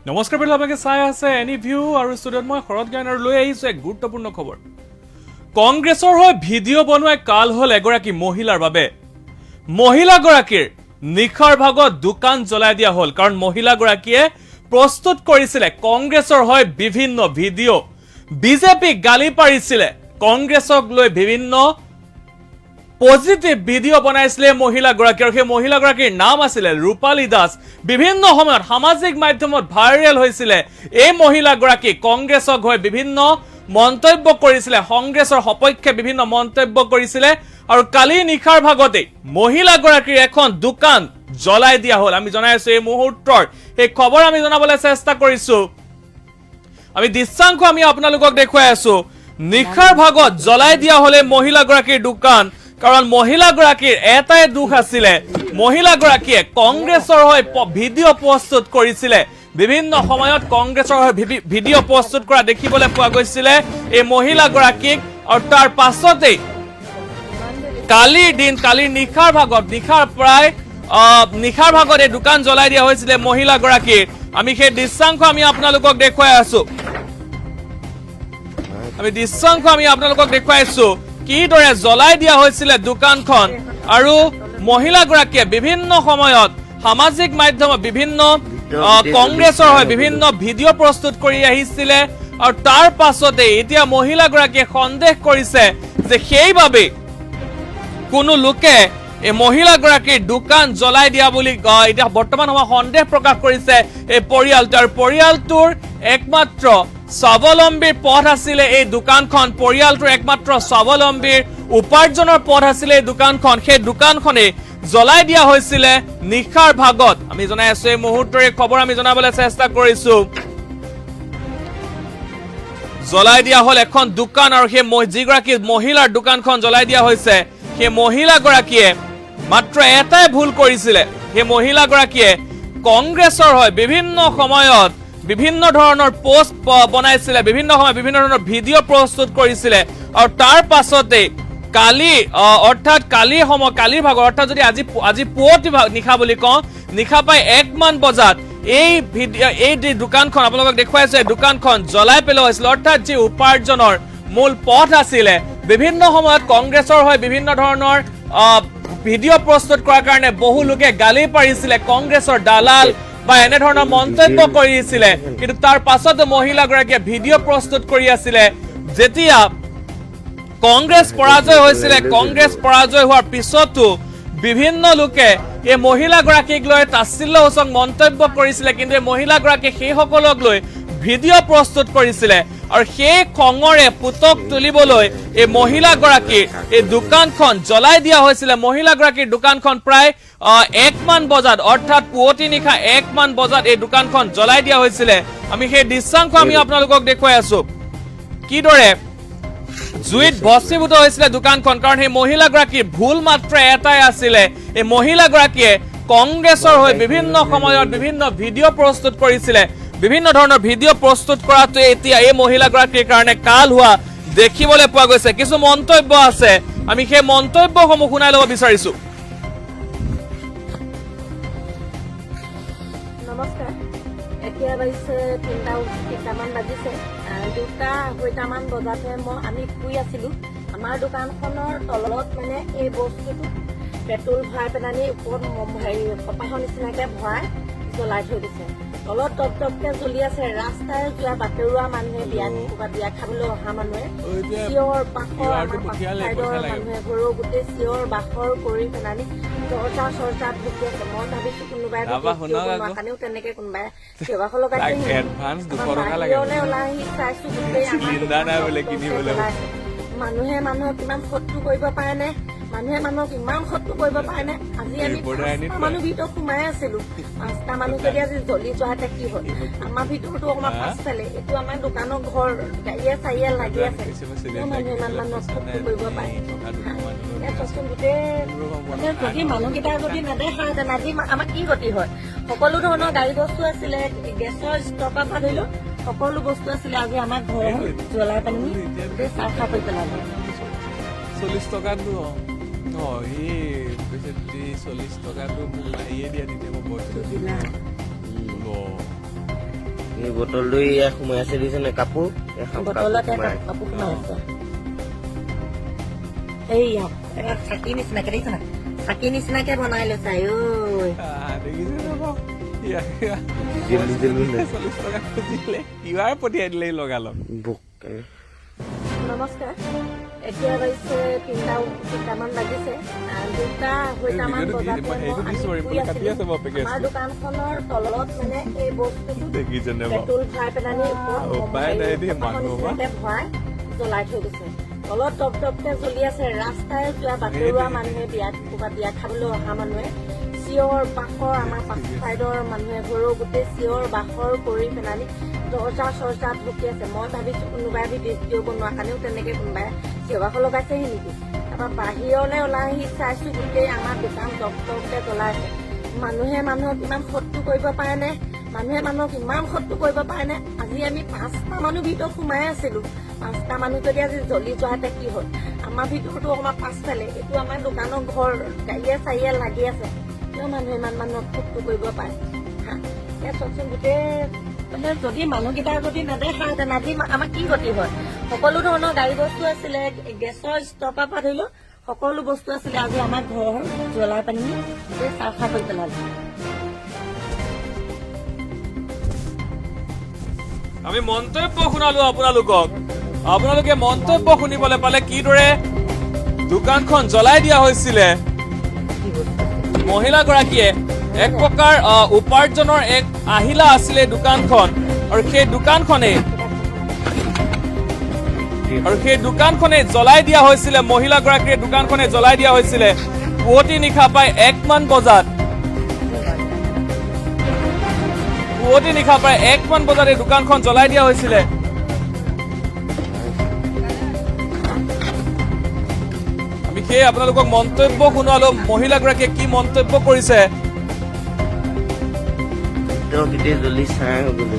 নমস্কাৰ বেলা আপোনালোকে চাই আছে এনি ভিউ আৰু ষ্টুডিঅ'ত মই শৰৎ জ্ঞান আৰু লৈ আহিছো এক গুৰুত্বপূৰ্ণ খবৰ কংগ্ৰেছৰ হৈ ভিডিঅ' বনোৱাই কাল হ'ল এগৰাকী মহিলাৰ বাবে মহিলাগৰাকীৰ নিখাৰ ভাগত দোকান জ্বলাই দিয়া হ'ল কাৰণ মহিলাগৰাকীয়ে প্ৰস্তুত কৰিছিলে কংগ্ৰেছৰ হৈ বিভিন্ন ভিডিঅ' বিজেপি গালি পাৰিছিলে কংগ্ৰেছক লৈ বিভিন্ন পজিটিভ ভিডিঅ' বনাইছিলে মহিলাগৰাকী আৰু সেই মহিলাগৰাকীৰ নাম আছিল ৰূপালী দাস বিভিন্ন সময়ত সামাজিক মাধ্যমত ভাইৰেল হৈছিলে এই মহিলাগৰাকী কংগ্ৰেছক হৈ বিভিন্ন মন্তব্য কৰিছিলে কংগ্ৰেছৰ সপক্ষে বিভিন্ন মন্তব্য কৰিছিলে আৰু কালি নিখাৰ ভাগতে মহিলাগৰাকীৰ এখন দোকান জ্বলাই দিয়া হ'ল আমি জনাই আছো এই মুহূৰ্তৰ এই খবৰ আমি জনাবলৈ চেষ্টা কৰিছো আমি দৃশ্যাংশ আমি আপোনালোকক দেখুৱাই আছো নিখাৰ ভাগত জ্বলাই দিয়া হলে মহিলাগৰাকীৰ দোকান কাৰণ মহিলাগৰাকীৰ এটাই দুখ আছিলে মহিলাগৰাকীয়ে কংগ্ৰেছৰ হৈ ভিডিঅ' প্ৰস্তুত কৰিছিলে বিভিন্ন সময়ত কংগ্ৰেছৰ হৈ ভিডিঅ' প্ৰস্তুত কৰা দেখিবলৈ পোৱা গৈছিলে এই মহিলাগৰাকীক আৰু তাৰ পাছতে কালিৰ নিখাৰ ভাগত এই দোকান জ্বলাই দিয়া হৈছিলে মহিলাগৰাকীৰ আমি সেই দৃশ্যাংশ আমি আপোনালোকক দেখুৱাই আছো কিদৰে জ্বলাই দিয়া হৈছিলে দোকানখন আৰু মহিলাগৰাকীয়ে বিভিন্ন সময়ত সামাজিক মাধ্যমত বিভিন্ন কংগ্ৰেছৰ হৈ বিভিন্ন ভিডিঅ' প্ৰস্তুত কৰি আহিছিলে আৰু তাৰ পাছতে এতিয়া মহিলাগৰাকীয়ে সন্দেহ কৰিছে যে সেইবাবে কোনো লোকে এই মহিলাগৰাকীৰ দোকান জ্বলাই দিয়া বুলি এতিয়া বৰ্তমান সময় সন্দেহ প্ৰকাশ কৰিছে এই পৰিয়ালটো আৰু পৰিয়ালটোৰ একমাত্ৰ স্বাৱলম্বীৰ পথ আছিলে এই দোকানখন পৰিয়ালটোৰ একমাত্ৰ স্বাৱলম্বীৰ উপাৰ্জনৰ পথ আছিলে এই দোকানখন সেই দোকানখনে জ্বলাই দিয়া হৈছিলে নিখাৰ ভাগত আমি জনাই আছো এই মুহূৰ্তৰে খবৰ আমি জনাবলৈ চেষ্টা কৰিছো জ্বলাই দিয়া হল এখন দোকান আৰু সেই যিগৰাকী মহিলাৰ দোকানখন জ্বলাই দিয়া হৈছে সেই মহিলাগৰাকীয়ে মাত্ৰ এটাই ভুল কৰিছিলে সেই মহিলাগৰাকীয়ে কংগ্ৰেছৰ হৈ বিভিন্ন সময়ত বিভিন্ন ধৰণৰ পোষ্ট বনাইছিলে বিভিন্ন সময় বিভিন্ন ধৰণৰ ভিডিঅ' প্ৰস্তুত কৰিছিলে আৰু তাৰ পাছতে কালিৰ ভাগৰ অৰ্থাৎ যদি আজি পুৱতি নিশা বুলি কওঁ নিশা পাই 1 মান বজাত এই দোকানখন আপোনালোকক দেখুৱাইছে দোকানখন জ্বলাই পেলোৱা হৈছিল অৰ্থাৎ যি উপাৰ্জনৰ মূল পথ আছিলে বিভিন্ন সময়ত কংগ্ৰেছৰ হৈ বিভিন্ন ধৰণৰ ভিডিঅ' প্ৰস্তুত কৰাৰ কাৰণে বহু লোকে গালি পাৰিছিলে কংগ্ৰেছৰ দালাল বা এনে ধৰণৰ মন্তব্য কৰিছিলে কিন্তু তাৰ পাছতো মহিলাগৰাকীয়ে ভিডিঅ' প্ৰস্তুত কৰি আছিলে যেতিয়া কংগ্ৰেছ পৰাজয় হৈছিলে কংগ্ৰেছ পৰাজয় হোৱাৰ পিছতো বিভিন্ন লোকে এই মহিলাগৰাকীক লৈ তাচ্ছিল্যসূচক মন্তব্য কৰিছিলে কিন্তু এই মহিলাগৰাকীয়ে সেইসকলক লৈ ভিডিঅ' প্ৰস্তুত কৰিছিলে আৰু সেই খঙৰে পুতক তুলিবলৈ এই মহিলাগৰাকীৰ এই দোকানখন জ্বলাই দিয়া হৈছিলে মহিলাগৰাকীৰ দোকানখন প্ৰায় 1 মান বজাত অৰ্থাৎ পুৱতি নিশা 1 মান বজাত এই দোকানখন জ্বলাই দিয়া হৈছিলে আমি সেই দৃশ্যাংশ আমি আপোনালোকক দেখুৱাই আছো কিদৰে জুইত ভস্মীভূত হৈছিলে দোকানখন কাৰণ সেই মহিলাগৰাকীৰ ভুল মাত্ৰ এটাই আছিলে এই মহিলাগৰাকীয়ে কংগ্ৰেছৰ হৈ বিভিন্ন সময়ত বিভিন্ন ভিডিঅ' প্ৰস্তুত কৰিছিলে বিভিন্ন ধৰণৰ ভিডিঅ' প্ৰস্তুত কৰাটো এতিয়া এই মহিলাগৰাকীৰ কাৰণে কাল হোৱা দেখিবলৈ পোৱা গৈছে কিছু মন্তব্য আছে আমি সেই মন্তব্যসমূহ শুনাই ল'ব বিচাৰিছো নমস্কাৰ এতিয়া বাজিছে 3টা মান বাজিছে 2টা-2টামান বজাতে আমি শুই আছিলো আমাৰ দোকানখনৰ তলত মানে এই বস্তুটো পেট্ৰল ভৰাই পেলানি ওপৰত কপাহৰ নিচিনাকে ভৰাই জ্বলাই থৈ দিছে তলত টপটপকে জ্বলি আছে ৰাস্তাৰে যোৱা বাটৰুৱা মানুহে বিয়া খাবলৈ অহা মানুহে চিঞৰ বাখৰ মানুহে ঘৰৰ গোটেই চিঞৰ বাখৰ কৰি পেলানি চৰ্চা ভুকি আছে মই ভাবিছো কোনোবাই কাৰণেও তেনেকে কোনোবাই কেইবাশ লগাইছে ওলাই আহি চাইছো গোটেই মানুহে মানুহক কিমান শত্ৰু কৰিব পাৰে নে মানুহে মানুহক ইমান শত্ৰু কৰিব পাৰে নে আজি আমি 5টা মানুহ ভিতৰত সোমাই আছিলো 5টা মানুহ যদি আজি জ্বলি যোৱাতে কি হ'ল আমাৰ ভিতৰতো অকণমান পাছফালে এইটো আমাৰ দোকানৰ ঘৰ গাড়ীয়ে চাৰিয়ে লাগি আছে মানুহে ইমান মানুহক শত্ৰু কৰিব পাৰে যদি মানুহকেইটা যদি নেদেখাহেঁতেন আজি আমাৰ কি গতি হয় সকলো ধৰণৰ গাড়ী বস্তু আছিলে গেছৰ ষ্টকৰ পৰা ধৰিলো সকলো বস্তু আছিলে আজি আমাৰ ঘৰ জ্বলাই পানি চাফা কৰি পেলাব 40 টকাটো এই 40 টকাটো মোক মাৰিয়ে দিয়া তেতিয়া মই এই বটল লৈ ইয়াত সোমাই আছে দিছেনে কাপোৰ বটলত কাপোৰ সোমাই আছে এইয়া চাকি নিচিনাকে দেখিছ না চাকি নিচিনাকে বনাই লৈছে ঐ পঠিয়াই দিলে লগালগ নমস্কাৰ এতিয়া বাজিছে তিনটামান বাজিছে 2:08 বজাতে আমাৰ দোকানখনৰ তলত মানে এই বস্তুটো পেট্ৰল ভৰাই পেলাই ভৰাই জ্বলাই থৈ দিছে তলত টপ টপকে জ্বলি আছে ৰাস্তাই যোৱা বাটৰুৱা মানুহে ক'ৰবাত বিয়া খাবলৈ অহা মানুহে চিঞৰ বাখৰ আমাৰ পাছ চাইডৰ মানুহে ঘৰৰ গোটেই চিঞৰ বাখৰ কৰি পেলানি দৰ্জা চৰ্জা ঢুকি আছে মই ভাবিছো কোনোবাই ভিডিঅ' বনোৱাৰ কাৰণেও তেনেকে কোনোবাই চিঞৰ বাখৰ লগাইছেহি নেকি তাৰপৰা বাহিৰলৈ ওলাই আহি চাইছো গোটেই আমাৰ দোকান টপ টপকে জ্বলাই আছে মানুহে মানুহক ইমান শত্ৰু কৰিব পাৰেনে মানুহে মানুহক ইমান শত্ৰু কৰিব পাৰেনে আজি আমি 5টা মানুহ ভিতৰত সোমাই আছিলো 5টা মানুহ যদি আজি জ্বলি যোৱাতে কি হ'ল আমাৰ ভিতৰতো অকণমান পাছফালে এইটো আমাৰ দোকানৰ ঘৰ গাড়ীয়ে চাৰিয়ে লাগি আছে কিয় মানুহে ইমান মানুহক শত্ৰু কৰিব পাৰে হা এতিয়া চাওকচোন গোটেই মানে যদি মানুহকেইটা যদি নেদেখাহেঁতেন আজি আমাৰ কি গতি হয় সকলো ধৰণৰ গাড়ী বস্তু আছিলে গেছৰ ষ্টপৰ পৰা ধৰি লওক সকলো বস্তু আছিলে আজি আমাৰ ঘৰ জ্বলাই পানি গোটেই চাফা কৰি পেলালে আমি মন্তব্য শুনালো আপোনালোকে মন্তব্য শুনিবলৈ পালে কিদৰে দোকানখন জ্বলাই দিয়া হৈছিলে মহিলাগৰাকীয়ে এক প্ৰকাৰ উপাৰ্জনৰ এক আহিলা আছিলে দোকানখন আৰু সেই দোকানখনে জ্বলাই দিয়া হৈছিলে মহিলাগৰাকীয়ে দোকানখনে জ্বলাই দিয়া হৈছিলে পুৱতি নিশা প্ৰায় 1 মান বজাত এই দোকানখন জ্বলাই দিয়া হৈছিলে আমি সেই আপোনালোকক মন্তব্য শুনালো মহিলাগৰাকীয়ে কি মন্তব্য কৰিছে গোটেই জ্বলি চাই হৈ গ'লো